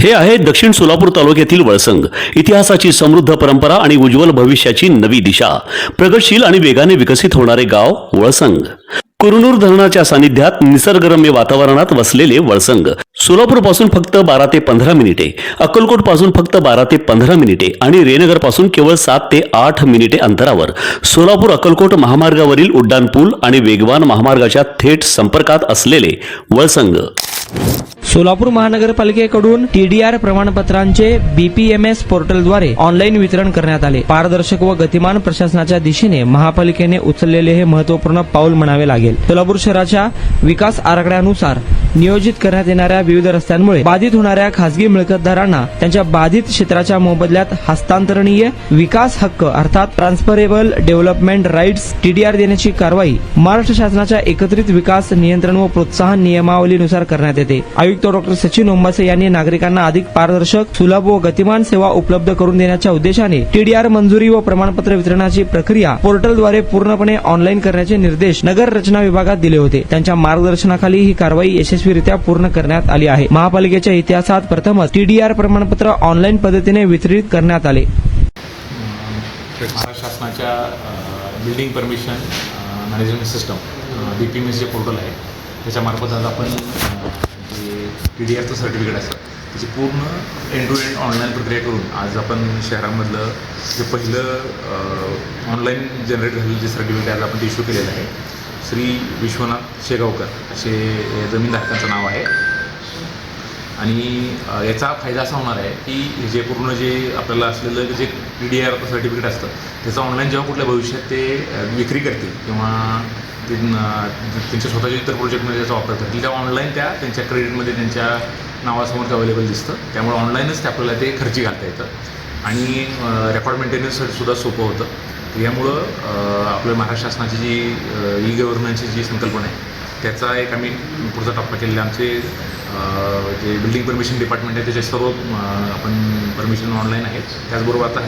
हे आहे दक्षिण सोलापूर तालुक्यातील वळसंग. इतिहासाची समृद्ध परंपरा आणि उज्ज्वल भविष्याची नवी दिशा. प्रगतशील आणि वेगाने विकसित होणारे गाव वळसंग. कुरनूर धरणाच्या सानिध्यात निसर्गरम्य वातावरणात वसलेले वळसंग सोलापूर पासून फक्त 12 ते 15 मिनिटे, अक्कलकोट पासून फक्त 12 ते 15 मिनिटे आणि रेनगर पासून केवळ 7 ते 8 मिनिटे अंतरावर सोलापूर अक्कलकोट महामार्गावरील उड्डाण पूल आणि वेगवान महामार्गाच्या थेट संपर्कात असलेले वळसंग. सोलापूर महानगरपालिकेकडून TDR प्रमाणपत्रांचे BPMS पोर्टलद्वारे ऑनलाईन वितरण करण्यात आले. पारदर्शक व गतिमान प्रशासनाच्या दिशेने महापालिकेने उचललेले हे महत्त्वपूर्ण पाऊल म्हणावे लागेल. सोलापूर शहराच्या विकास आराखड्यानुसार नियोजित करण्यात येणाऱ्या विविध रस्त्यांमुळे बाधित होणाऱ्या खासगी मिळकतदारांना त्यांच्या बाधित क्षेत्राच्या मोबदल्यात हस्तांतरणीय विकास हक्क अर्थात ट्रान्सफरेबल डेव्हलपमेंट राईट्स TDR देण्याची कारवाई महाराष्ट्र शासनाच्या एकत्रित विकास नियंत्रण व प्रोत्साहन नियमावलीनुसार करण्यात येते. आयुक्त डॉक्टर सचिन ओंबासे यांनी नागरिकांना अधिक पारदर्शक, सुलभ व गतिमान सेवा उपलब्ध करून देण्याच्या उद्देशाने TDR मंजुरी व प्रमाणपत्र वितरणाची प्रक्रिया पोर्टलद्वारे पूर्णपणे ऑनलाईन करण्याचे निर्देश नगर रचना विभागात दिले होते. त्यांच्या मार्गदर्शनाखाली ही कारवाई यशस्वीरित्या पूर्ण करण्यात आली आहे. महापालिकेच्या इतिहासात प्रथमच TDR प्रमाणपत्र ऑनलाईन पद्धतीने वितरित करण्यात आले. महाराष्ट्र शासनाच्या building permission management system BPMS जे पोर्टल आहे त्याच्यामार्फत आज आपण जे TDRचं सर्टिफिकेट असतं त्याची पूर्ण एंड टू एंड ऑनलाईन प्रक्रिया करून आज आपण शहरामधलं जे पहिलं ऑनलाईन जनरेट झालेलं जे सर्टिफिकेट आज आपण इश्यू केलेलं आहे. श्री विश्वनाथ शेगावकर असे जमीनधारकांचं नाव आहे. आणि याचा फायदा असा होणार आहे की जे पूर्ण जे आपल्याला असलेलं जे TDR सर्टिफिकेट असतं त्याचं ऑनलाईन जेव्हा कुठल्या भविष्यात ते विक्री करतील किंवा त्यांच्या स्वतःच्या इतर प्रोजेक्टमध्ये त्याचा वापर करतील तेव्हा ऑनलाईन त्यांच्या क्रेडिटमध्ये त्यांच्या नावासमोर ते अवेलेबल दिसतं. त्यामुळे ऑनलाईनच ते आपल्याला ते खर्ची घालता येतं आणि रेकॉर्ड मेंटेनन्ससाठी सुद्धा सोपं होतं. यामुळं आपल्या महाराष्ट्र शासनाची जी गव्हर्नन्सची जी संकल्पना आहे त्याचा एक आम्ही पुढचा टप्पा केलेला. आमचे जे बिल्डिंग परमिशन डिपार्टमेंट आहे त्याचे सर्व आपण परमिशन ऑनलाईन आहेत. त्याचबरोबर आता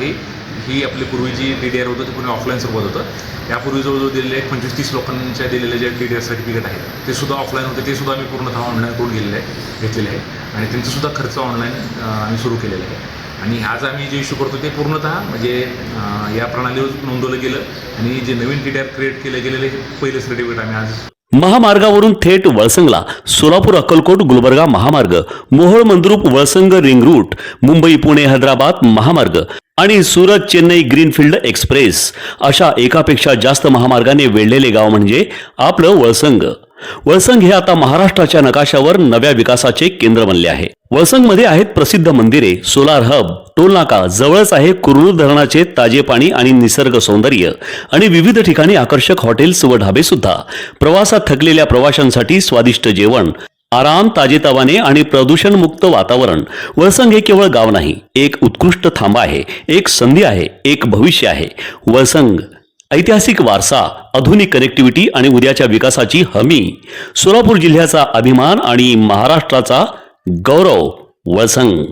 ही आपली पूर्वी जी TDR होतं ते पूर्ण ऑफलाईन स्वरूपात होतं. यापूर्वी जवळजवळ दिलेले 25-30 लोकांच्या दिलेले जे TDR सर्टिफिकेट आहेत ते सुद्धा ऑफलाईन होते. ते सुद्धा आम्ही पूर्णतः ऑनलाईन करून घेतलेले आहे आणि त्यांचासुद्धा खर्च ऑनलाईन आम्ही सुरू केलेला आहे. आणि आज आम्ही जे इश्यू करतो ते पूर्णतः म्हणजे या प्रणालीवर नोंदवलं गेलं आणि जे नवीन TDR क्रिएट केले गेलेले हे पहिलं सर्टिफिकेट आम्ही आज महामार्गावरून थेट वळसंगला सोलापूर अक्कलकोट गुलबर्गा महामार्ग, मोहोळ मंद्रुप वळसंग रिंग रूट, मुंबई पुणे हैदराबाद महामार्ग आणि सुरत चेन्नई ग्रीनफील्ड एक्सप्रेस अशा एकापेक्षा जास्त महामार्गाने वेढलेले गाव म्हणजे आपलं वळसंग. वळसंग हे आता महाराष्ट्राच्या नकाशावर नव्या विकासाचे केंद्र बनले आहे. वळसंगमध्ये आहेत प्रसिद्ध मंदिरे, सोलार हब, टोलनाका, जवळच आहे कुरनूर धरणाचे ताजे पाणी आणि निसर्ग सौंदर्य आणि विविध ठिकाणी आकर्षक हॉटेल्स व ढाबे सुद्धा. प्रवासात थकलेल्या प्रवाशांसाठी स्वादिष्ट जेवण, आराम, ताजेतवाने आणि प्रदूषणमुक्त वातावरण. वळसंग हे केवळ गाव नाही, एक उत्कृष्ट थांबा आहे, एक संधी आहे, एक भविष्य आहे. वळसंग ऐतिहासिक वारसा, आधुनिक कनेक्टिव्हिटी आणि उद्याच्या विकासाची हमी. सोलापूर जिल्ह्याचा अभिमान आणि महाराष्ट्राचा गौरव. वळसंग.